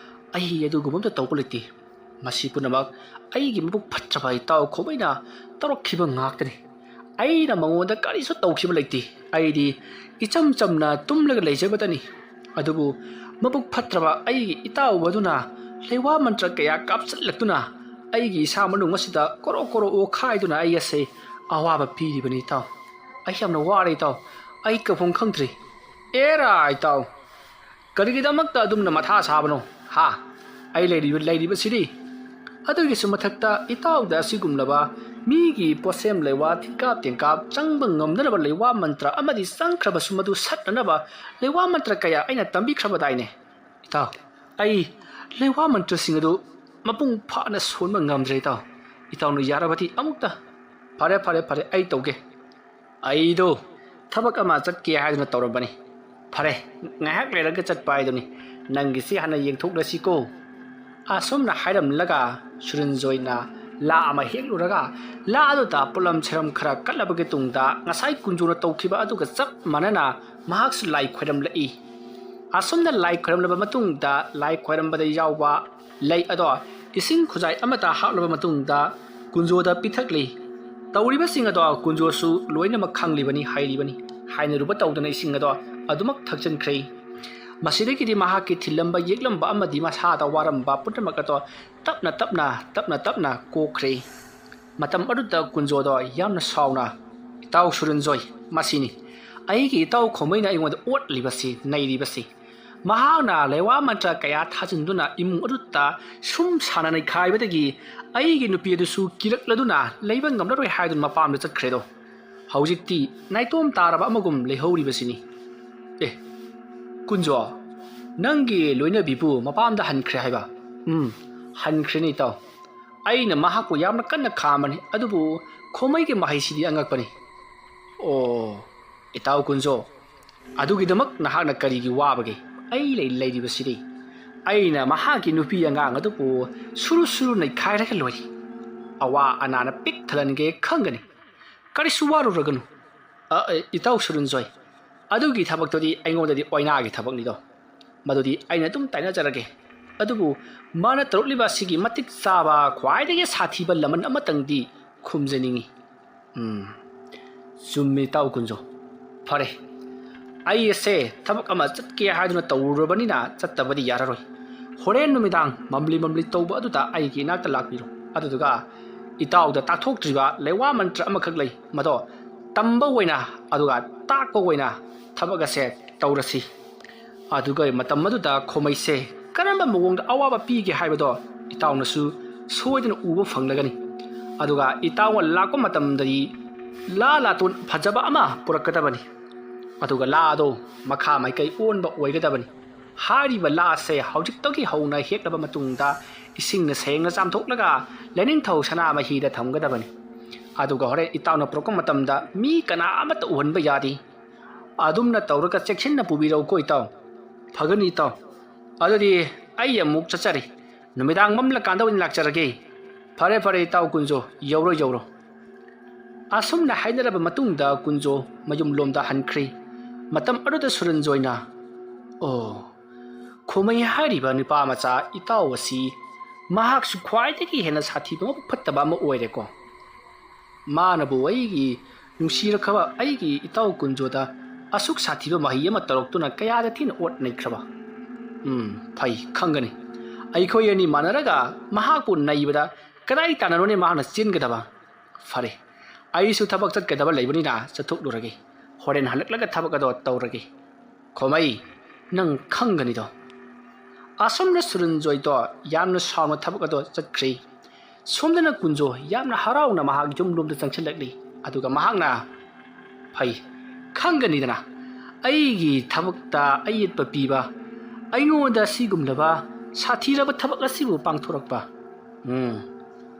ꯑꯩ ꯑꯗꯨꯒꯨꯝꯕ ꯑꯝꯇ ꯇꯧꯕ ꯂꯩꯇꯦ ꯃꯁꯤ ꯄꯨꯝꯅꯃꯛ ꯑꯩꯒꯤ ꯃꯕꯨꯛ ꯐꯠꯇ꯭ꯔꯕ ꯏꯇꯥꯎ ꯈꯣꯃꯩꯅ ꯇꯧꯔꯛꯈꯤꯕ ꯉꯥꯛꯇꯅꯤ ꯑꯩꯅ ꯃꯉꯣꯟꯗ ꯀꯔꯤꯁꯨ ꯇꯧꯈꯤꯕ ꯂꯩꯇꯦ ꯑꯩꯗꯤ ꯏꯆꯝ ꯆꯝꯅ ꯇꯨꯝꯂꯒ ꯂꯩꯖꯕꯇꯅꯤ ꯑꯗꯨꯕꯨ ꯃꯕꯨꯛ ꯐꯠꯇ꯭ꯔꯕ ꯑꯩꯒꯤ ꯏꯇꯥꯎ ꯑꯗꯨꯅ ꯂꯩꯋꯥ ꯃꯟꯇ꯭ꯔ ꯀꯌꯥ ꯀꯥꯞꯁꯤꯜꯂꯛꯇꯨꯅ ꯑꯩꯒꯤ ꯏꯁꯥ ꯃꯅꯨꯡ ꯑꯁꯤꯗ ꯀꯣꯔꯣ ꯑꯣꯈꯥꯏꯗꯨꯅ ꯑꯩ ꯑꯁꯦ ꯑꯋꯥꯕ ꯄꯤꯔꯤꯕꯅꯤ ꯏꯇꯥꯎ ꯑꯩ ꯌꯥꯝꯅ ꯋꯥꯔꯦ ꯏꯇꯥꯎ ꯑꯩ ꯀꯐꯝ ꯈꯪꯗ꯭ꯔꯤ ꯑꯦꯔꯥ ꯏꯇꯥꯎ ꯀꯔꯤꯒꯤꯗꯃꯛꯇ ꯑꯗꯨꯝꯅ ꯃꯊꯥ ꯁꯥꯕꯅꯣ ꯍꯥ ꯑꯩ ꯂꯩꯔꯤꯕꯁꯤꯗꯤ ꯑꯗꯨꯒꯤꯁꯨ ꯃꯊꯛꯇ ꯏꯇꯥꯎꯗ ꯑꯁꯤꯒꯨꯝꯂꯕ ꯃꯤꯒꯤ ꯄꯣꯠꯁꯦꯝ ꯂꯩꯋꯥ ꯇꯤꯟꯀꯥꯞ ꯇꯦꯡꯀꯥꯞ ꯆꯪꯕ ꯉꯝꯅꯅꯕ ꯂꯩꯋꯥ ꯃꯟꯇ꯭ꯔ ꯑꯃꯗꯤ ꯆꯪꯈ꯭ꯔꯕꯁꯨ ꯃꯗꯨ ꯁꯠꯅꯅꯕ ꯂꯩꯋꯥ ꯃꯟꯇ꯭ꯔ ꯀꯌꯥ ꯑꯩꯅ ꯇꯝꯕꯤꯈ꯭ꯔꯕꯗꯥꯏꯅꯦ ꯏꯇꯥꯎ ꯑꯩ ꯂꯩꯋꯥ ꯃꯟꯇ꯭ꯔꯁꯤꯡ ꯑꯗꯨ ꯃꯄꯨꯡ ꯐꯥꯅ ꯁꯣꯟꯕ ꯉꯝꯗ꯭ꯔꯦ ꯏꯇꯥꯎꯅ ꯌꯥꯔꯕꯗꯤ ꯑꯃꯨꯛꯇ ꯐꯔꯦ ꯑꯩ ꯇꯧꯒꯦ ꯑꯩꯗꯣ ꯊꯕꯛ ꯑꯃ ꯆꯠꯀꯦ ꯍꯥꯏꯗꯨꯅ ꯇꯧꯔꯕꯅꯤ ꯐꯔꯦ ꯉꯥꯏꯍꯥꯛ ꯂꯩꯔꯒ ꯆꯠꯄ ꯍꯥꯏꯗꯨꯅꯤ ꯅꯪꯒꯤꯁꯤ ꯍꯥꯟꯅ ꯌꯦꯡꯊꯣꯛꯂꯁꯤꯀꯣ ꯑꯁꯨꯝꯅ ꯍꯥꯏꯔꯝꯂꯒ ꯁꯨꯔꯟꯖꯣꯏꯅ ꯂꯥ ꯑꯃ ꯍꯦꯛꯂꯨꯔꯒ ꯂꯥ ꯑꯗꯨꯗ ꯄꯣꯠꯂꯝ ꯁꯦꯔꯝ ꯈꯔ ꯀꯠꯂꯕꯒꯤ ꯇꯨꯡꯗ ꯉꯁꯥꯏ ꯀꯨꯟꯖꯣꯅ ꯇꯧꯈꯤꯕ ꯑꯗꯨꯒ ꯆꯞ ꯃꯥꯟꯅꯅ ꯃꯍꯥꯛꯁꯨ ꯂꯥꯏ ꯈꯣꯏꯔꯝꯂꯛꯏ ꯑꯁꯨꯝꯅ ꯂꯥꯏ ꯈꯣꯏꯔꯝꯂꯕ ꯃꯇꯨꯡꯗ ꯂꯥꯏ ꯈꯣꯏꯔꯝꯕꯗ ꯌꯥꯎꯕ ꯂꯩ ꯑꯗꯣ ꯏꯁꯤꯡ ꯈꯨꯖꯥꯏ ꯑꯃꯗ ꯍꯥꯞꯂꯕ ꯃꯇꯨꯡꯗ ꯀꯨꯟꯖꯣꯗ ꯄꯤꯊꯛꯂꯤ ꯇꯧꯔꯤꯕꯁꯤꯡ ꯑꯗꯣ ꯀꯨꯟꯖꯣꯁꯨ ꯂꯣꯏꯅꯃꯛ ꯈꯪꯂꯤꯕꯅꯤ ꯍꯩꯔꯤꯕꯅꯤ ꯍꯥꯏꯅꯔꯨꯕ ꯇꯧꯗꯅ ꯏꯁꯤꯡ ꯑꯗꯣ ꯑꯗꯨꯃꯛ ꯊꯛꯆꯤꯟꯈ꯭ꯔꯦ ꯃꯁꯤꯗꯒꯤꯗꯤ ꯃꯍꯥꯛꯀꯤ ꯊꯤꯜꯂꯝꯕ ꯌꯦꯛꯂꯝꯕ ꯑꯃꯗꯤ ꯃꯁꯥꯗ ꯋꯥꯔꯝꯕ ꯄꯨꯝꯅꯃꯛ ꯑꯗꯣ ꯇꯞꯅ ꯀꯣꯛꯈ꯭ꯔꯦ ꯃꯇꯝ ꯑꯗꯨꯗ ꯀꯨꯟꯖꯣꯗꯣ ꯌꯥꯝꯅ ꯁꯥꯎꯅ ꯏꯇꯥꯎ ꯁꯨꯔꯟꯖꯣꯏ ꯃꯁꯤꯅꯤ ꯑꯩꯒꯤ ꯏꯇꯥꯎ ꯈꯣꯃꯩꯅ ꯑꯩꯉꯣꯟꯗ ꯑꯣꯠꯂꯤꯕꯁꯤ ꯅꯩꯔꯤꯕꯁꯤ ꯃꯍꯥꯛꯅ ꯂꯩꯋꯥ ꯃꯟꯇ꯭ꯔ ꯀꯌꯥ ꯊꯥꯖꯤꯟꯗꯨꯅ ꯏꯃꯨꯡ ꯑꯗꯨꯗ ꯁꯨꯝ ꯁꯥꯟꯅ ꯅꯩꯈꯥꯏꯕꯗꯒꯤ ꯑꯩꯒꯤ ꯅꯨꯄꯤ ꯑꯗꯨꯁꯨ ꯀꯤꯔꯛꯂꯗꯨꯅ ꯂꯩꯕ ꯉꯝꯂꯔꯣꯏ ꯍꯥꯏꯗꯨꯅ ꯃꯄꯥꯝꯗ ꯆꯠꯈ꯭ꯔꯦꯗꯣ ꯍꯧꯖꯤꯛꯇꯤ ꯅꯥꯏꯇꯣꯝ ꯇꯥꯔꯕ ꯑꯃꯒꯨꯝ ꯂꯩꯍꯧꯔꯤꯕꯁꯤꯅꯤ ꯀꯨꯟꯖꯣ ꯅꯪꯒꯤ ꯂꯣꯏꯅꯕꯤꯕꯨ ꯃꯄꯥꯝꯗ ꯍꯟꯈ꯭ꯔꯦ ꯍꯥꯏꯕ ꯍꯟꯈ꯭ꯔꯅꯤ ꯏꯇꯥꯎ ꯑꯩꯅ ꯃꯍꯥꯛꯄꯨ ꯌꯥꯝꯅ ꯀꯟꯅ ꯈꯥꯝꯕꯅꯤ ꯑꯗꯨꯕꯨ ꯈꯣꯃꯩꯒꯤ ꯃꯍꯩꯁꯤꯗꯤ ꯑꯉꯛꯄꯅꯤ ꯑꯣ ꯏꯇꯥꯎ ꯀꯨꯟꯖꯣ ꯑꯗꯨꯒꯤꯗꯃꯛ ꯅꯍꯥꯛꯅ ꯀꯔꯤꯒꯤ ꯋꯥꯕꯒꯦ ꯑꯩ ꯂꯩꯔꯤꯕꯁꯤꯗꯤ ꯑꯩꯅ ꯃꯍꯥꯛꯀꯤ ꯅꯨꯄꯤ ꯑꯉꯥꯡ ꯑꯗꯨꯕꯨ ꯁꯨꯔꯨ ꯁꯨꯔꯨ ꯅꯩꯈꯥꯏꯔꯒ ꯂꯣꯏꯔꯤ ꯑꯋꯥ ꯑꯅꯥꯅ ꯄꯤꯛ ꯊꯜꯍꯟꯒꯦ ꯈꯪꯒꯅꯤ ꯀꯔꯤꯁꯨ ꯋꯥꯔꯨꯔꯒꯅꯨ ꯏꯇꯥꯎ ꯁꯨꯔꯨꯟꯖꯣꯏ ꯑꯗꯨꯒꯤ ꯊꯕꯛꯇꯨꯗꯤ ꯑꯩꯉꯣꯟꯗꯗꯤ ꯑꯣꯏꯅꯥꯒꯤ ꯊꯕꯛꯅꯤꯗꯣ ꯃꯗꯨꯗꯤ ꯑꯩꯅ ꯑꯗꯨꯝ ꯇꯥꯏꯅꯖꯔꯒꯦ ꯑꯗꯨꯕꯨ ꯃꯥꯅ ꯇꯧꯔꯛꯂꯤꯕ ꯑꯁꯤꯒꯤ ꯃꯇꯤꯛ ꯆꯥꯕ ꯈ꯭ꯋꯥꯏꯗꯒꯤ ꯁꯥꯊꯤꯕ ꯂꯃꯟ ꯑꯃꯇꯪꯗꯤ ꯈꯨꯝꯖꯅꯤꯡꯉꯤ ꯆꯨꯝꯃꯤ ꯏꯇꯥꯎ ꯀꯨꯟꯖꯣ ꯐꯔꯦ ꯑꯩ ꯑꯁꯦ ꯊꯕꯛ ꯑꯃ ꯆꯠꯀꯦ ꯍꯥꯏꯗꯨꯅ ꯇꯧꯔꯨꯔꯕꯅꯤꯅ ꯆꯠꯇꯕꯗꯤ ꯌꯥꯔꯔꯣꯏ ꯍꯣꯔꯦꯟ ꯅꯨꯃꯤꯗꯥꯡ ꯃꯝꯂꯤ ꯇꯧꯕ ꯑꯗꯨꯗ ꯑꯩꯒꯤ ꯏꯅꯥꯛꯇ ꯂꯥꯛꯄꯤꯔꯣ ꯑꯗꯨꯗꯨꯒ ꯏꯇꯥꯎꯗ ꯇꯥꯛꯊꯣꯛꯇ꯭ꯔꯤꯕ ꯂꯩꯋꯥ ꯃꯟꯇ꯭ꯔ ꯑꯃꯈꯛ ꯂꯩ ꯃꯗꯣ ꯇꯝꯕ ꯑꯣꯏꯅ ꯑꯗꯨꯒ ꯇꯥꯛꯄ ꯑꯣꯏꯅ ꯊꯕꯛ ꯑꯁꯦ ꯇꯧꯔꯁꯤ ꯑꯗꯨꯒ ꯃꯇꯝ ꯑꯗꯨꯗ ꯈꯣꯃꯩꯁꯦ ꯀꯔꯝꯕ ꯃꯑꯣꯡꯗ ꯑꯋꯥꯕ ꯄꯤꯒꯦ ꯍꯥꯏꯕꯗꯣ ꯏꯇꯥꯎꯅꯁꯨ ꯁꯣꯏꯗꯅ ꯎꯕ ꯐꯪꯂꯒꯅꯤ ꯑꯗꯨꯒ ꯏꯇꯥꯎꯅ ꯂꯥꯛꯄ ꯃꯇꯝꯗꯗꯤ ꯂꯥ ꯂꯥꯇꯣꯟ ꯐꯖꯕ ꯑꯃ ꯄꯨꯔꯛꯀꯗꯕꯅꯤ ꯑꯗꯨꯒ ꯂꯥ ꯑꯗꯣ ꯃꯈꯥ ꯃꯥꯏꯀꯩ ꯑꯣꯟꯕ ꯑꯣꯏꯒꯗꯕꯅꯤ ꯍꯥꯏꯔꯤꯕ ꯂꯥ ꯑꯁꯦ ꯍꯧꯖꯤꯛꯇꯒꯤ ꯍꯧꯅ ꯍꯦꯛꯂꯕ ꯃꯇꯨꯡꯗ ꯏꯁꯤꯡꯅ ꯁꯦꯡꯅ ꯆꯥꯝꯊꯣꯛꯂꯒ ꯂꯥꯏꯅꯤꯡꯊꯧ ꯁꯅꯥꯃꯍꯤꯗ ꯊꯝꯒꯗꯕꯅꯤ ꯑꯗꯨꯒ ꯍꯣꯔꯦꯟ ꯏꯇꯥꯎꯅ ꯄꯨꯔꯛꯄ ꯃꯇꯝꯗ ꯃꯤ ꯀꯅꯥ ꯑꯃꯠꯇ ꯎꯍꯟꯕ ꯌꯥꯗꯦ ꯑꯗꯨꯝꯅ ꯇꯧꯔꯒ ꯆꯦꯛꯁꯤꯟꯅ ꯄꯨꯕꯤꯔꯛꯎꯀꯣ ꯏꯇꯥꯎ ꯐꯒꯅꯤ ꯏꯇꯥꯎ ꯑꯗꯨꯗꯤ ꯑꯩ ꯑꯃꯨꯛ ꯆꯠꯆꯔꯤ ꯅꯨꯃꯤꯗꯥꯡ ꯃꯝꯂꯀꯥꯟꯗ ꯑꯣꯏꯅ ꯂꯥꯛꯆꯔꯒꯦ ꯐꯔꯦ ꯏꯇꯥꯎ ꯀꯨꯟꯖꯣ ꯌꯧꯔꯣ ꯑꯁꯨꯝꯅ ꯍꯥꯏꯅꯔꯕ ꯃꯇꯨꯡꯗ ꯀꯨꯟꯖꯣ ꯃꯌꯨꯝꯂꯣꯝꯗ ꯍꯟꯈ꯭ꯔꯦ ꯃꯇꯝ ꯑꯗꯨꯗ ꯁꯨꯔꯟꯖꯣꯏꯅ ꯑꯣ ꯈꯣꯃꯩ ꯍꯥꯏꯔꯤꯕ ꯅꯨꯄꯥ ꯃꯆꯥ ꯏꯇꯥꯎ ꯑꯁꯤ ꯃꯍꯥꯛꯁꯨ ꯈ꯭ꯋꯥꯏꯗꯒꯤ ꯍꯦꯟꯅ ꯁꯥꯊꯤꯕ ꯃꯕꯨꯛ ꯐꯠꯇꯕ ꯑꯃ ꯑꯣꯏꯔꯦꯀꯣ ꯃꯥꯅꯕꯨ ꯑꯩꯒꯤ ꯅꯨꯡꯁꯤꯔꯈꯕ ꯑꯩꯒꯤ ꯏꯇꯥꯎ ꯀꯨꯟꯖꯣꯗ ꯑꯁꯨꯛ ꯁꯥꯊꯤꯕ ꯃꯍꯩ ꯑꯃ ꯇꯧꯔꯛꯇꯨꯅ ꯀꯌꯥꯗ ꯊꯤꯅ ꯑꯣꯠ ꯅꯩꯈ꯭ꯔꯕ ꯐꯩ ꯈꯪꯒꯅꯤ ꯑꯩꯈꯣꯏ ꯑꯅꯤ ꯃꯥꯟꯅꯔꯒ ꯃꯍꯥꯛꯄꯨ ꯅꯩꯕꯗ ꯀꯗꯥꯏ ꯇꯥꯟꯅꯅꯣꯅꯦ ꯃꯍꯥꯛꯅ ꯆꯦꯟꯒꯗꯕ ꯐꯔꯦ ꯑꯩꯁꯨ ꯊꯕꯛ ꯆꯠꯀꯗꯕ ꯂꯩꯕꯅꯤꯅ ꯆꯠꯊꯣꯛꯂꯨꯔꯒꯦ ꯍꯣꯔꯦꯟ ꯍꯜꯂꯛꯂꯒ ꯊꯕꯛ ꯑꯗꯣ ꯇꯧꯔꯒꯦ ꯈꯣꯃꯩ ꯅꯪ ꯈꯪꯒꯅꯤꯗꯣ ꯑꯁꯨꯝꯅ ꯁꯨꯔꯟꯖꯣꯏꯗꯣ ꯌꯥꯝꯅ ꯁꯥꯎꯅ ꯊꯕꯛ ꯑꯗꯣ ꯆꯠꯈ꯭ꯔꯦ ꯁꯣꯝꯗꯅ ꯀꯨꯟꯖꯣ ꯌꯥꯝꯅ ꯍꯔꯥꯎꯅ ꯃꯍꯥꯛ ꯌꯨꯝꯂꯣꯝꯗ ꯆꯪꯁꯤꯜꯂꯛꯂꯤ ꯑꯗꯨꯒ ꯃꯍꯥꯛꯅ ꯐꯩ ꯈꯪꯒꯅꯤꯗꯅ ꯑꯩꯒꯤ ꯊꯕꯛꯇ ꯑꯌꯦꯠꯄ ꯄꯤꯕ ꯑꯩꯉꯣꯟꯗ ꯑꯁꯤꯒꯨꯝꯂꯕ ꯁꯥꯊꯤꯔꯕ ꯊꯕꯛ ꯑꯁꯤꯕꯨ ꯄꯥꯡꯊꯣꯔꯛꯄ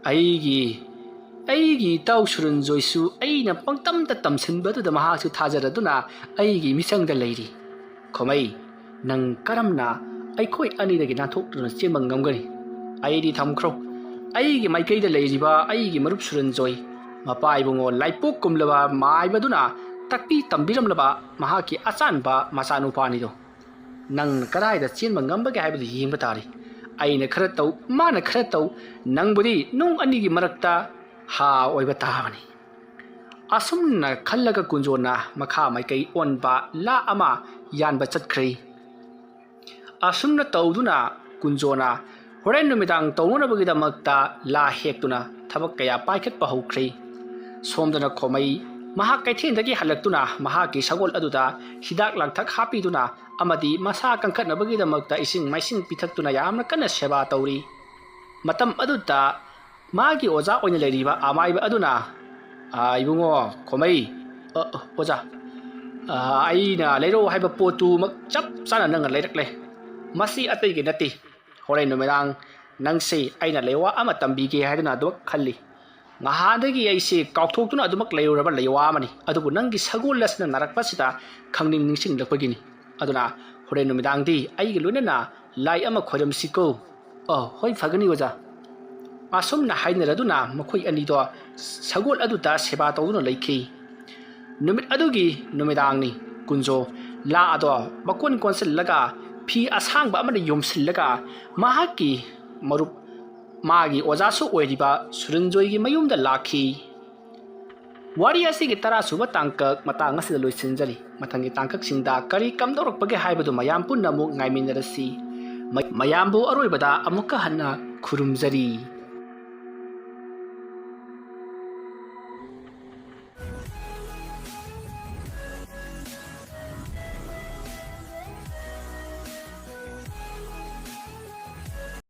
ꯑꯩꯒꯤ ꯏꯇꯥꯎ ꯁꯨꯔꯟꯖꯣꯏꯁꯨ ꯑꯩꯅ ꯄꯪꯇꯝꯗ ꯇꯝꯁꯤꯟꯕꯗꯨꯗ ꯃꯍꯥꯛꯁꯨ ꯊꯥꯖꯔꯗꯨꯅ ꯑꯩꯒꯤ ꯃꯤꯆꯪꯗ ꯂꯩꯔꯤ ꯈꯣꯃꯩ ꯅꯪ ꯀꯔꯝꯅ ꯑꯩꯈꯣꯏ ꯑꯅꯤꯗꯒꯤ ꯅꯥꯟꯊꯣꯛꯇꯨꯅ ꯆꯦꯟꯕ ꯉꯝꯒꯅꯤ ꯑꯩꯗꯤ ꯊꯝꯈ꯭ꯔꯣ ꯑꯩꯒꯤ ꯃꯥꯏꯀꯩꯗ ꯂꯩꯔꯤꯕ ꯑꯩꯒꯤ ꯃꯔꯨꯞ ꯁꯨꯔꯟꯖꯣꯏ ꯃꯄꯥ ꯏꯕꯨꯡꯉꯣ ꯂꯥꯏꯄꯣꯛ ꯀꯨꯝꯂꯕ ꯃꯥꯏꯕꯗꯨꯅ ꯇꯥꯛꯄꯤ ꯇꯝꯕꯤꯔꯝꯂꯕ ꯃꯍꯥꯛꯀꯤ ꯑꯆꯥꯟꯕ ꯃꯆꯥꯅꯨꯄꯥꯅꯤꯗꯣ ꯅꯪꯅ ꯀꯗꯥꯏꯗ ꯆꯦꯟꯕ ꯉꯝꯕꯒꯦ ꯍꯥꯏꯕꯗꯨ ꯌꯦꯡꯕ ꯇꯥꯔꯤ ꯑꯩꯅ ꯈꯔ ꯇꯧ ꯃꯥꯅ ꯈꯔ ꯇꯧ ꯅꯪꯕꯨꯗꯤ ꯅꯨꯡ ꯑꯅꯤꯒꯤ ꯃꯔꯛꯇ ꯍꯥ ꯑꯣꯏꯕ ꯇꯥꯕꯅꯤ ꯑꯁꯨꯝꯅ ꯈꯜꯂꯒ ꯀꯨꯟꯖꯣꯅ ꯃꯈꯥ ꯃꯥꯏꯀꯩ ꯑꯣꯟꯕ ꯂꯥ ꯑꯃ ꯌꯥꯟꯕ ꯆꯠꯈ꯭ꯔꯦ ꯑꯁꯨꯝꯅ ꯇꯧꯗꯨꯅ ꯀꯨꯟꯖꯣꯅ ꯍꯣꯔꯦꯟ ꯅꯨꯃꯤꯗꯥꯡ ꯇꯧꯅꯅꯕꯒꯤꯗꯃꯛꯇ ꯂꯥ ꯍꯦꯛꯇꯨꯅ ꯊꯕꯛ ꯀꯌా ꯄꯥꯏꯈꯠꯄ ꯍꯧꯈ꯭ꯔꯦ ꯁꯣꯝꯗꯅ ꯈꯣꯃꯩ ꯃꯍꯥꯛ ꯀꯩꯊꯦꯜꯗꯒꯤ ꯍꯜꯂꯛꯇꯨꯅ ꯃꯍꯥꯛꯀꯤ ꯁꯒꯣꯜ ꯑꯗꯨꯗ ꯍꯤꯗꯥꯛ ꯂꯥꯡꯊꯛ ꯍꯥꯞꯄꯤꯗꯨꯅ ꯑꯃꯗꯤ ꯃꯁꯥ ꯀꯟꯈꯠꯅꯕꯒꯤꯗꯃꯛꯇ ꯏꯁꯤꯡ ꯃꯥꯏꯁꯤꯡ ꯄꯤꯊꯛꯇꯨꯅ ꯌꯥꯝꯅ ꯀꯟꯅ ꯁꯦꯕꯥ ꯇꯧꯔꯤ ꯃꯇꯝ ꯑꯗꯨꯗ ꯃꯥꯒꯤ ꯑꯣꯖꯥ ꯑꯣꯏꯅ ꯂꯩꯔꯤꯕ ꯑꯃꯥꯏꯕ ꯑꯗꯨꯅ ꯏꯕꯨꯡꯉꯣ ꯈꯣꯃꯩ ꯑꯣꯖꯥ ꯑꯩꯅ ꯂꯩꯔꯛꯎ ꯍꯥꯏꯕ ꯄꯣꯠꯇꯨꯃꯛ ꯆꯞ ꯆꯥꯅ ꯅꯪꯅ ꯂꯩꯔꯛꯂꯦ ꯃꯁꯤ ꯑꯇꯩꯒꯤ ꯅꯠꯇꯦ ꯍꯣꯔꯦꯟ ꯅꯨꯃꯤꯗꯥꯡ ꯅꯪꯁꯦ ꯑꯩꯅ ꯂꯩꯋꯥ ꯑꯃ ꯇꯝꯕꯤꯒꯦ ꯍꯥꯏꯗꯨꯅ ꯑꯗꯨꯃꯛ ꯈꯜꯂꯤ ꯅꯍꯥꯟꯗꯒꯤ ꯑꯩꯁꯦ ꯀꯥꯎꯊꯣꯛꯇꯨꯅ ꯑꯗꯨꯃꯛ ꯂꯩꯔꯨꯔꯕ ꯂꯩꯋꯥ ꯑꯃꯅꯤ ꯑꯗꯨꯕꯨ ꯅꯪꯒꯤ ꯁꯒꯣꯜ ꯑꯁꯤꯅ ꯅꯥꯔꯛꯄꯁꯤꯗ ꯅꯤꯡꯁꯤꯡꯂꯛꯄꯒꯤꯅꯤ ꯑꯗꯨꯅ ꯍꯣꯔꯦꯟ ꯅꯨꯃꯤꯗꯥꯡꯗꯤ ꯑꯩꯒ ꯂꯣꯏꯅꯅ ꯂꯥꯏ ꯑꯃ ꯈꯣꯏꯔꯝꯁꯤꯀꯣ ꯍꯣꯏ ꯐꯒꯅꯤ ꯑꯣꯖꯥ ꯑꯁꯨꯝꯅ ꯍꯥꯏꯅꯔꯗꯨꯅ ꯃꯈꯣꯏ ꯑꯅꯤꯗꯣ ꯁꯒꯣꯜ ꯑꯗꯨꯗ ꯁꯦꯕꯥ ꯇꯧꯗꯨꯅ ꯂꯩꯈꯤ ꯅꯨꯃꯤꯠ ꯑꯗꯨꯒꯤ ꯅꯨꯃꯤꯗꯥꯡꯅꯤ ꯀꯨꯟꯖꯣ ꯂꯥ ꯑꯗꯣ ꯃꯀꯣꯟ ꯀꯣꯟꯁꯤꯜꯂꯒ ꯐꯤ ꯑꯁꯥꯡꯕ ꯑꯃꯅ ꯌꯣꯝꯁꯤꯜꯂꯒ ꯃꯍꯥꯛꯀꯤ ꯃꯔꯨꯞ ꯃꯥꯒꯤ ꯑꯣꯖꯥꯁꯨ ꯑꯣꯏꯔꯤꯕ ꯁꯨꯔꯟꯖꯣꯏꯒꯤ ꯃꯌꯨꯝꯗ ꯂꯥꯛꯈꯤ ꯋꯥꯔꯤ ꯑꯁꯤꯒꯤ 10ꯁꯨꯕ ꯇꯥꯡꯀꯛ ꯃꯇꯥꯡ ꯑꯁꯤꯗ ꯂꯣꯏꯁꯤꯟꯖꯔꯤ ꯃꯊꯪꯒꯤ ꯇꯥꯡꯀꯛꯁꯤꯡꯗ ꯀꯔꯤ ꯀꯝꯗꯧꯔꯛꯄꯒꯦ ꯍꯥꯏꯕꯗꯨ ꯃꯌꯥꯝ ꯄꯨꯟꯅ ꯑꯃꯨꯛ ꯉꯥꯏꯃꯤꯟꯅꯔꯁꯤ ꯃꯌꯥꯝꯕꯨ ꯑꯔꯣꯏꯕꯗ ꯑꯃꯨꯛꯀ ꯍꯟꯅ ꯈꯨꯔꯨꯝꯖꯔꯤ